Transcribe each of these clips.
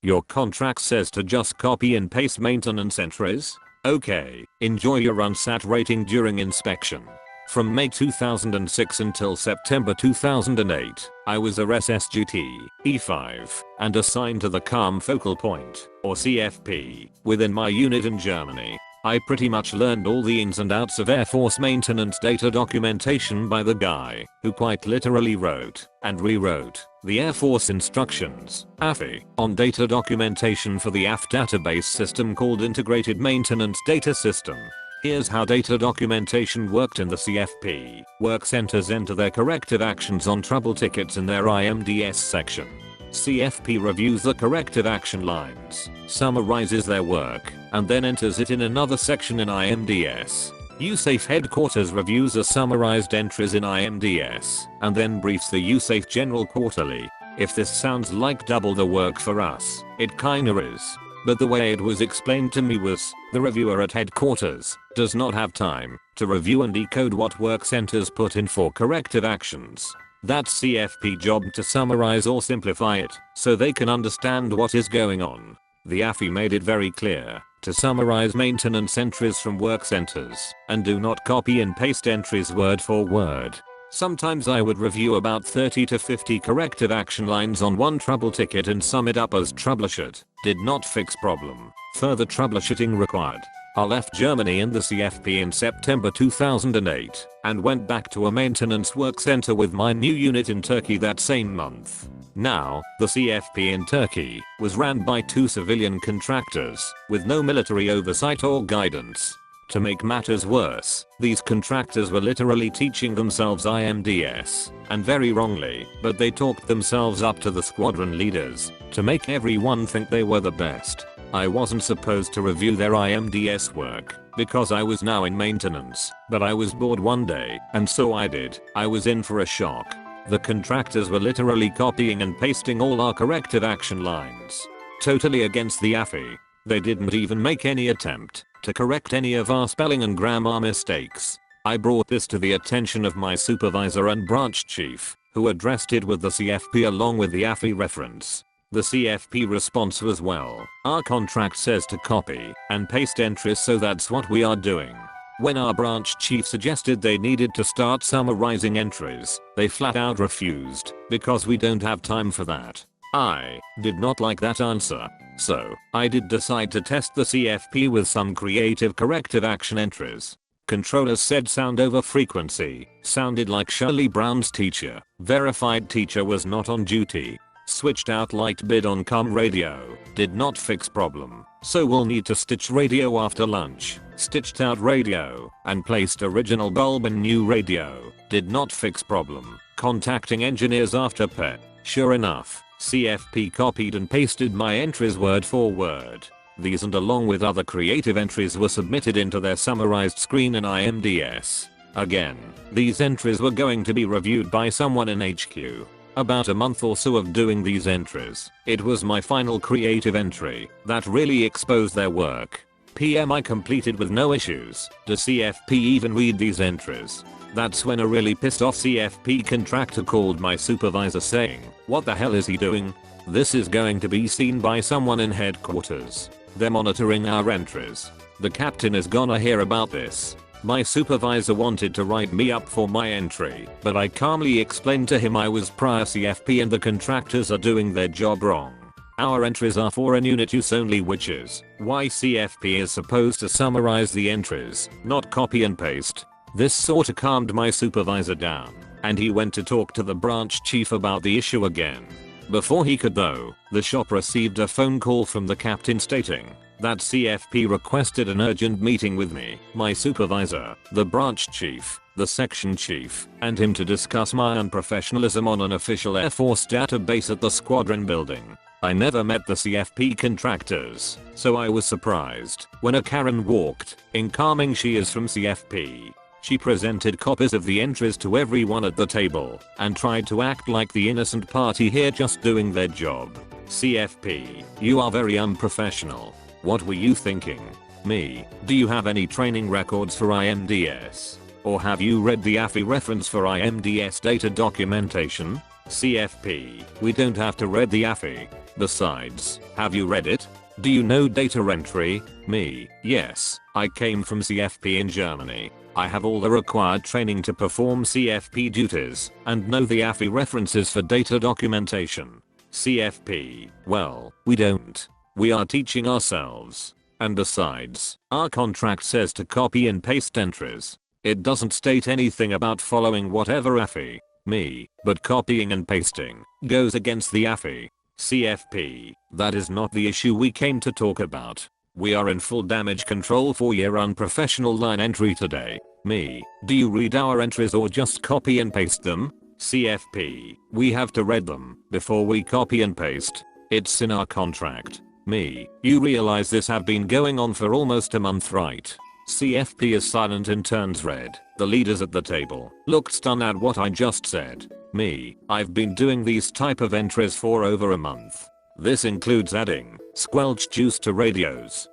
Your contract says to just copy and paste maintenance entries? Okay, enjoy your unsat rating during inspection. From May 2006 until September 2008, I was a SSGT, E5, and assigned to the Calm Focal Point, or CFP, within my unit in Germany. I pretty much learned all the ins and outs of Air Force maintenance data documentation by the guy who quite literally wrote and rewrote the Air Force instructions, AFI, on data documentation for the AF database system called Integrated Maintenance Data System. Here's how data documentation worked in the CFP. Work centers enter their corrective actions on trouble tickets in their IMDS section. CFP reviews the corrective action lines, summarizes their work, and then enters it in another section in IMDS. USAFE headquarters reviews the summarized entries in IMDS, and then briefs the USAFE General quarterly. If this sounds like double the work for us, it kinda is. But the way it was explained to me was, the reviewer at headquarters does not have time to review and decode what work centers put in for corrective actions. That's CFP job to summarize or simplify it so they can understand what is going on. The AFI made it very clear to summarize maintenance entries from work centers and do not copy and paste entries word for word. Sometimes I would review about 30 to 50 corrective action lines on one trouble ticket and sum it up as troubleshoot. Did not fix problem. Further troubleshooting required. I left Germany and the CFP in September 2008 and went back to a maintenance work center with my new unit in Turkey that same month. Now, the CFP in Turkey was ran by 2 civilian contractors with no military oversight or guidance. To make matters worse, these contractors were literally teaching themselves IMDS, and very wrongly, but they talked themselves up to the squadron leaders to make everyone think they were the best. I wasn't supposed to review their IMDS work because I was now in maintenance, but I was bored one day, and so I did. I was in for a shock. The contractors were literally copying and pasting all our corrective action lines. Totally against the AFI. They didn't even make any attempt to correct any of our spelling and grammar mistakes. I brought this to the attention of my supervisor and branch chief, who addressed it with the CFP along with the AFI reference. The CFP response was, well, our contract says to copy and paste entries, so that's what we are doing. When our branch chief suggested they needed to start summarizing entries, they flat out refused because we don't have time for that. I did not like that answer. So, I did decide to test the CFP with some creative corrective action entries. Controllers said sound over frequency sounded like Shirley Brown's teacher. Verified teacher was not on duty. Switched out light bid on com radio. Did not fix problem. So we'll need to stitch radio after lunch. Stitched out radio and placed original bulb in new radio. Did not fix problem. Contacting engineers after PE. Sure enough, CFP copied and pasted my entries word for word. These and along with other creative entries were submitted into their summarized screen in IMDS. Again, these entries were going to be reviewed by someone in HQ. About a month or so of doing these entries, it was my final creative entry that really exposed their work. PMI completed with no issues. Does CFP even read these entries? That's when a really pissed off CFP contractor called my supervisor saying, what the hell is he doing? This is going to be seen by someone in headquarters. They're monitoring our entries. The captain is gonna hear about this. My supervisor wanted to write me up for my entry, but I calmly explained to him I was prior CFP and the contractors are doing their job wrong. Our entries are for an unit use only, which is why CFP is supposed to summarize the entries, not copy and paste. This sorta calmed my supervisor down, and he went to talk to the branch chief about the issue again. Before he could though, the shop received a phone call from the captain stating that CFP requested an urgent meeting with me, my supervisor, the branch chief, the section chief, and him to discuss my unprofessionalism on an official Air Force database at the squadron building. I never met the CFP contractors, so I was surprised when a Karen walked in calming. She is from CFP. She presented copies of the entries to everyone at the table and tried to act like the innocent party here just doing their job. CFP, you are very unprofessional. What were you thinking? Me, do you have any training records for IMDS? Or have you read the AFI reference for IMDS data documentation? CFP, we don't have to read the AFI. Besides, have you read it? Do you know data entry? Me, yes, I came from CFP in Germany. I have all the required training to perform CFP duties and know the AFI references for data documentation. CFP, well, we don't. We are teaching ourselves. And besides, our contract says to copy and paste entries. It doesn't state anything about following whatever AFI. Me, but copying and pasting goes against the AFI. CFP, that is not the issue we came to talk about. We are in full damage control for your unprofessional line entry today. Me, do you read our entries or just copy and paste them? CFP, we have to read them before we copy and paste. It's in our contract. Me, you realize this have been going on for almost a month, right? CFP is silent and turns red. The leaders at the table looked stunned at what I just said. Me, I've been doing these type of entries for over a month. This includes adding squelch juice to radios.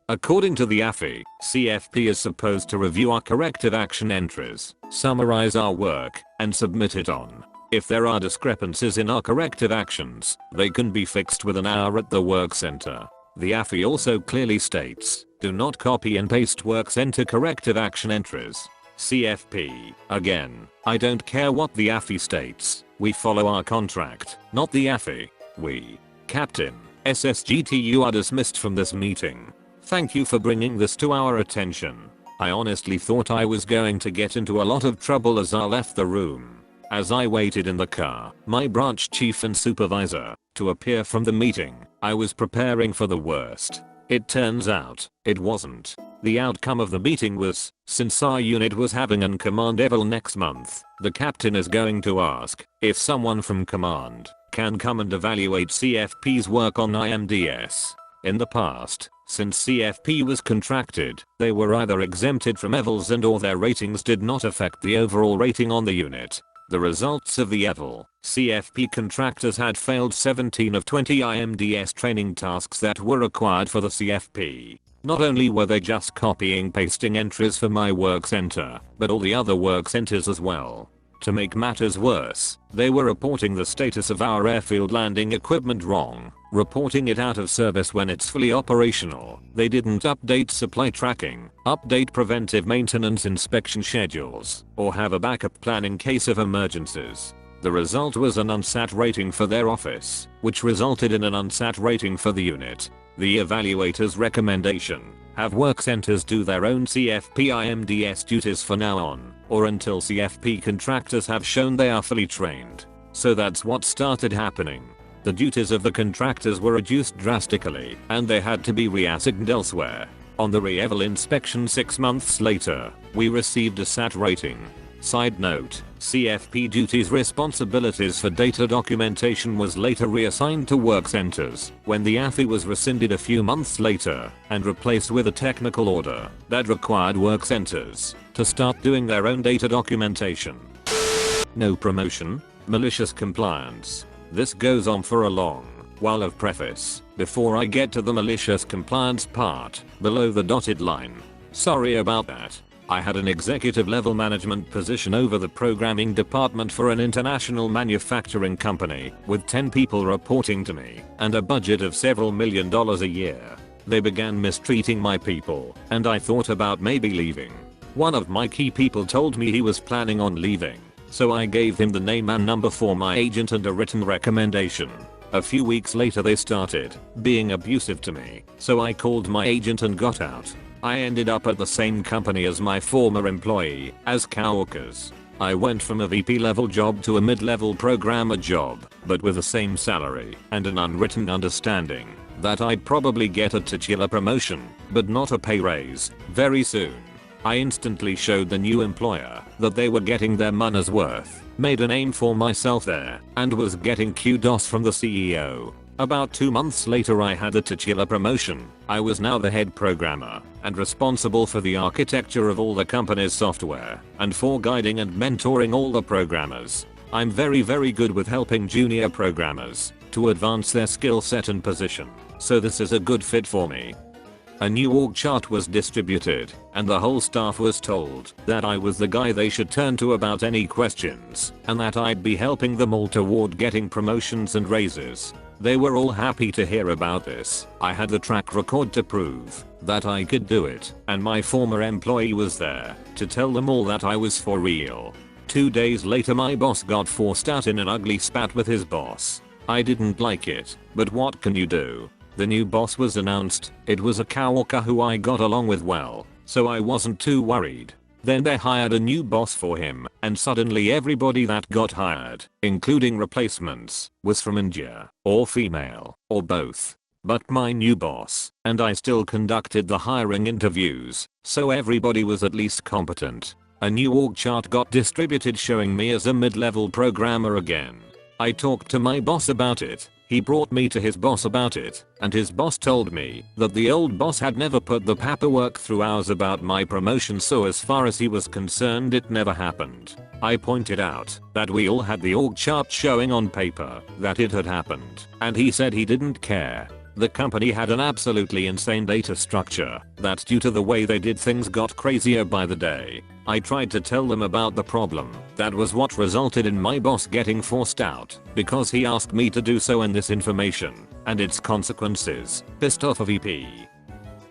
According to the AFI, CFP is supposed to review our corrective action entries, summarize our work, and submit it on. If there are discrepancies in our corrective actions, they can be fixed within an hour at the work center. The AFI also clearly states, do not copy and paste work center corrective action entries. CFP, again, I don't care what the AFI states, we follow our contract, not the AFI. We, Captain, SSGT, you are dismissed from this meeting. Thank you for bringing this to our attention. I honestly thought I was going to get into a lot of trouble as I left the room. As I waited in the car, my branch chief and supervisor, to appear from the meeting, I was preparing for the worst. It turns out, it wasn't. The outcome of the meeting was, since our unit was having an command eval next month, the captain is going to ask if someone from command can come and evaluate CFP's work on IMDS. In the past, since CFP was contracted, they were either exempted from evals and or their ratings did not affect the overall rating on the unit. The results of the eval, CFP contractors had failed 17 of 20 IMDS training tasks that were required for the CFP. Not only were they just copying pasting entries for my work center, but all the other work centers as well. To make matters worse, they were reporting the status of our airfield landing equipment wrong, reporting it out of service when it's fully operational. They didn't update supply tracking, update preventive maintenance inspection schedules, or have a backup plan in case of emergencies. The result was an unsat rating for their office, which resulted in an unsat rating for the unit. The evaluator's recommendation: have work centers do their own CFP IMDS duties for now on, or until CFP contractors have shown they are fully trained. So that's what started happening. The duties of the contractors were reduced drastically, and they had to be reassigned elsewhere. On the re-eval inspection 6 months later, we received a SAT rating. Side note, CFP duties responsibilities for data documentation was later reassigned to work centers when the AFI was rescinded a few months later and replaced with a technical order that required work centers to start doing their own data documentation. No promotion, malicious compliance. This goes on for a long while of preface before I get to the malicious compliance part below the dotted line. Sorry about that. I had an executive level management position over the programming department for an international manufacturing company with 10 people reporting to me and a budget of several $1 million a year. They began mistreating my people and I thought about maybe leaving. One of my key people told me he was planning on leaving, so I gave him the name and number for my agent and a written recommendation. A few weeks later they started being abusive to me, so I called my agent and got out. I ended up at the same company as my former employee, as coworkers. I went from a VP level job to a mid-level programmer job, but with the same salary and an unwritten understanding that I'd probably get a titular promotion, but not a pay raise, very soon. I instantly showed the new employer that they were getting their money's worth, made a name for myself there, and was getting kudos from the CEO. About 2 months later I had a titular promotion. I was now the head programmer and responsible for the architecture of all the company's software and for guiding and mentoring all the programmers. I'm very good with helping junior programmers to advance their skill set and position, so this is a good fit for me. A new org chart was distributed, and the whole staff was told that I was the guy they should turn to about any questions, and that I'd be helping them all toward getting promotions and raises. They were all happy to hear about this. I had the track record to prove that I could do it, and my former employee was there to tell them all that I was for real. 2 days later my boss got forced out in an ugly spat with his boss. I didn't like it, but what can you do? The new boss was announced. It was a coworker who I got along with well, so I wasn't too worried. Then they hired a new boss for him, and suddenly everybody that got hired, including replacements, was from India, or female, or both. But my new boss and I still conducted the hiring interviews, so everybody was at least competent. A new org chart got distributed showing me as a mid-level programmer again. I talked to my boss about it. He brought me to his boss about it, and his boss told me that the old boss had never put the paperwork through ours about my promotion, so as far as he was concerned it never happened. I pointed out that we all had the org chart showing on paper that it had happened, and he said he didn't care. The company had an absolutely insane data structure that, due to the way they did things, got crazier by the day. I tried to tell them about the problem. That was what resulted in my boss getting forced out because he asked me to do so, and this information and its consequences pissed off a VP.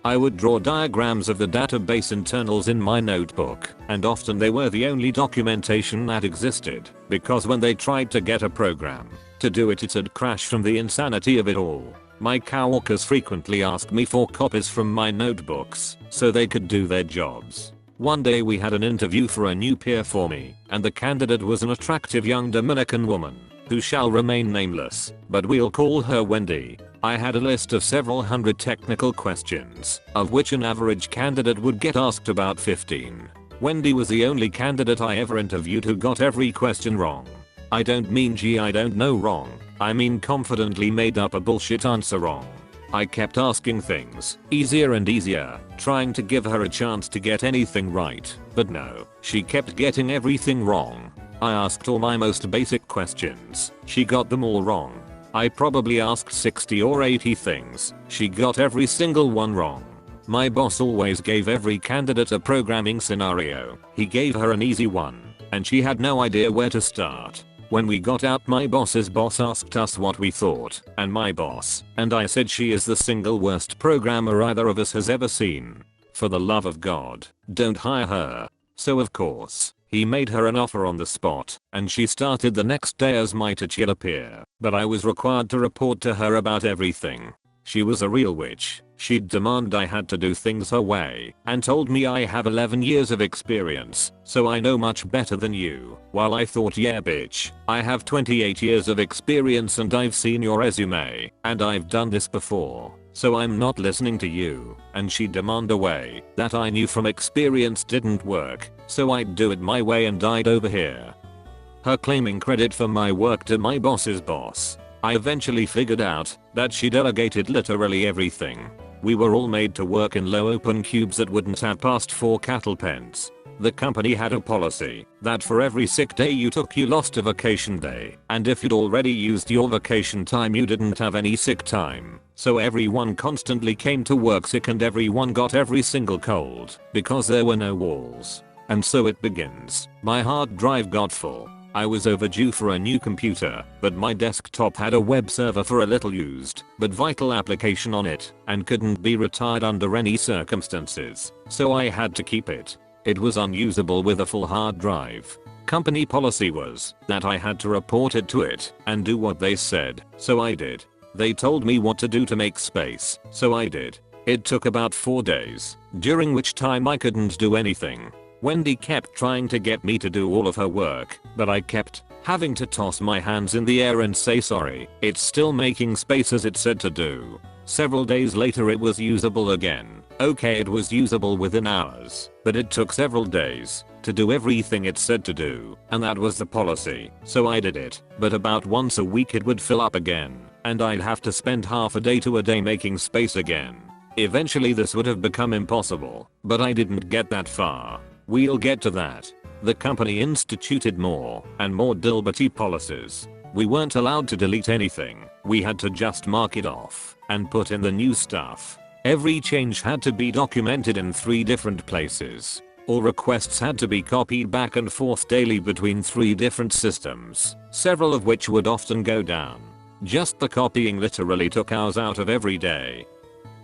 I would draw diagrams of the database internals in my notebook, and often they were the only documentation that existed, because when they tried to get a program to do it, it'd crash from the insanity of it all. My coworkers frequently asked me for copies from my notebooks so they could do their jobs. One day we had an interview for a new peer for me, and the candidate was an attractive young Dominican woman who shall remain nameless, but we'll call her Wendy. I had a list of several hundred technical questions, of which an average candidate would get asked about 15. Wendy was the only candidate I ever interviewed who got every question wrong. I don't mean gee I don't know wrong, I mean confidently made up a bullshit answer wrong. I kept asking things easier and easier, trying to give her a chance to get anything right, but no, she kept getting everything wrong. I asked all my most basic questions, she got them all wrong. I probably asked 60 or 80 things, she got every single one wrong. My boss always gave every candidate a programming scenario. He gave her an easy one, and she had no idea where to start. When we got out, my boss's boss asked us what we thought, and my boss and I said she is the single worst programmer either of us has ever seen. For the love of God, don't hire her. So of course, he made her an offer on the spot, and she started the next day as my titular peer, but I was required to report to her about everything. She was a real witch. She'd demand I had to do things her way, and told me I have 11 years of experience, so I know much better than you. While I thought, yeah bitch, I have 28 years of experience and I've seen your resume, and I've done this before, so I'm not listening to you. And she'd demand a way that I knew from experience didn't work, so I'd do it my way and I'd overhear her claiming credit for my work to my boss's boss. I eventually figured out that she delegated literally everything. We were all made to work in low open cubes that wouldn't have passed 4 cattle pens. The company had a policy that for every sick day you took you lost a vacation day, and if you'd already used your vacation time you didn't have any sick time. So everyone constantly came to work sick and everyone got every single cold because there were no walls. And so it begins. My hard drive got full. I was overdue for a new computer, but my desktop had a web server for a little used but vital application on it and couldn't be retired under any circumstances, so I had to keep it. It was unusable with a full hard drive. Company policy was that I had to report it to it and do what they said, so I did. They told me what to do to make space, so I did. It took about 4 days, during which time I couldn't do anything. Wendy kept trying to get me to do all of her work, but I kept having to toss my hands in the air and say sorry, it's still making space as it said to do. Several days later it was usable again. Okay, it was usable within hours, but it took several days to do everything it said to do, and that was the policy, so I did it, but about once a week it would fill up again, and I'd have to spend half a day to a day making space again. Eventually this would have become impossible, but I didn't get that far. We'll get to that. The company instituted more and more Dilberty policies. We weren't allowed to delete anything. We had to just mark it off and put in the new stuff. Every change had to be documented in 3 different places. All requests had to be copied back and forth daily between 3 different systems, several of which would often go down. Just the copying literally took hours out of every day.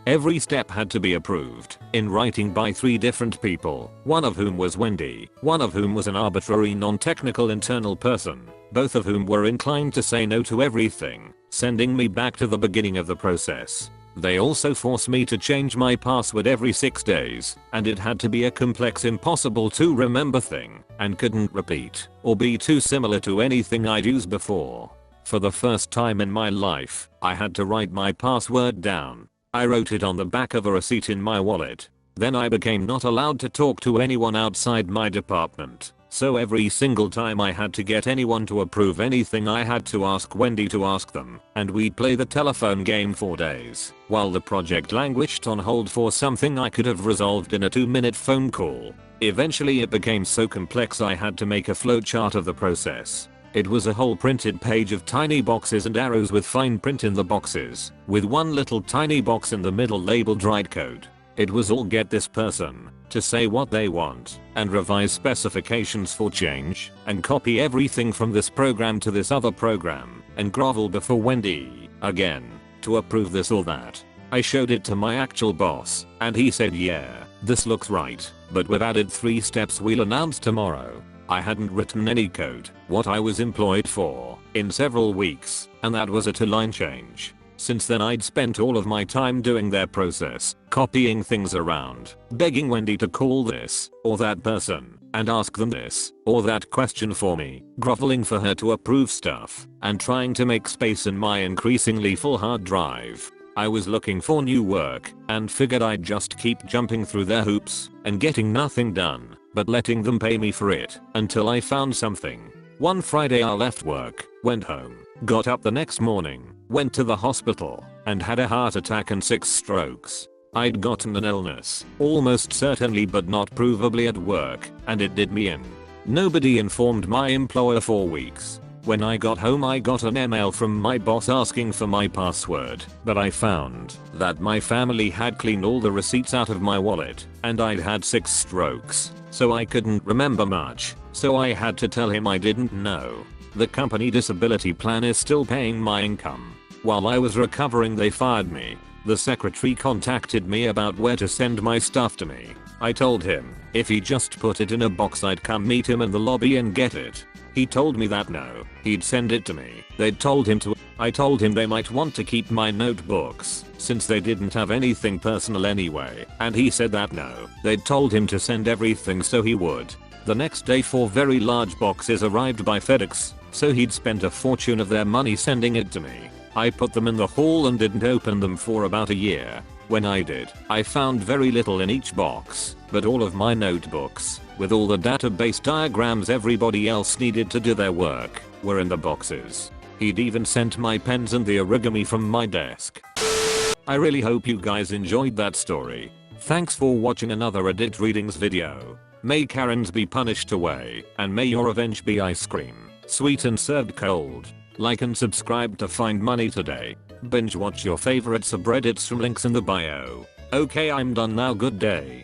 Every step had to be approved in writing by 3 different people, one of whom was Wendy, one of whom was an arbitrary non-technical internal person, both of whom were inclined to say no to everything, sending me back to the beginning of the process. They also forced me to change my password every 6 days, and it had to be a complex, impossible to remember thing, and couldn't repeat or be too similar to anything I'd used before. For the first time in my life, I had to write my password down. I wrote it on the back of a receipt in my wallet. Then I became not allowed to talk to anyone outside my department. So every single time I had to get anyone to approve anything, I had to ask Wendy to ask them, and we'd play the telephone game for days, while the project languished on hold for something I could have resolved in a 2-minute phone call. Eventually it became so complex I had to make a flowchart of the process. It was a whole printed page of tiny boxes and arrows with fine print in the boxes, with one little tiny box in the middle labeled write code. It was all get this person to say what they want, and revise specifications for change, and copy everything from this program to this other program, and grovel before Wendy, again, to approve this or that. I showed it to my actual boss, and he said yeah, this looks right, but we've added 3 steps we'll announce tomorrow. I hadn't written any code, what I was employed for, in several weeks, and that was a 2-line change. Since then I'd spent all of my time doing their process, copying things around, begging Wendy to call this or that person and ask them this or that question for me, groveling for her to approve stuff, and trying to make space in my increasingly full hard drive. I was looking for new work and figured I'd just keep jumping through their hoops and getting nothing done, but letting them pay me for it until I found something. One Friday I left work, went home, got up the next morning, went to the hospital, and had a heart attack and 6 strokes. I'd gotten an illness, almost certainly but not provably at work, and it did me in. Nobody informed my employer for weeks. When I got home I got an email from my boss asking for my password, but I found that my family had cleaned all the receipts out of my wallet, and I'd had 6 strokes, so I couldn't remember much, so I had to tell him I didn't know. The company disability plan is still paying my income. While I was recovering they fired me. The secretary contacted me about where to send my stuff to me. I told him if he just put it in a box I'd come meet him in the lobby and get it. He told me that no, he'd send it to me. They'd told him to. I told him they might want to keep my notebooks since they didn't have anything personal anyway, and he said that no, they'd told him to send everything so he would. The next day 4 very large boxes arrived by FedEx, so he'd spent a fortune of their money sending it to me. I put them in the hall and didn't open them for about a year. When I did, I found very little in each box, but all of my notebooks, with all the database diagrams everybody else needed to do their work, were in the boxes. He'd even sent my pens and the origami from my desk. I really hope you guys enjoyed that story. Thanks for watching another Reddit readings video. May Karens be punished away, and may your revenge be ice cream, sweet and served cold. Like and subscribe to find money today. Binge watch your favorite subreddits from links in the bio. Okay, I'm done now, good day.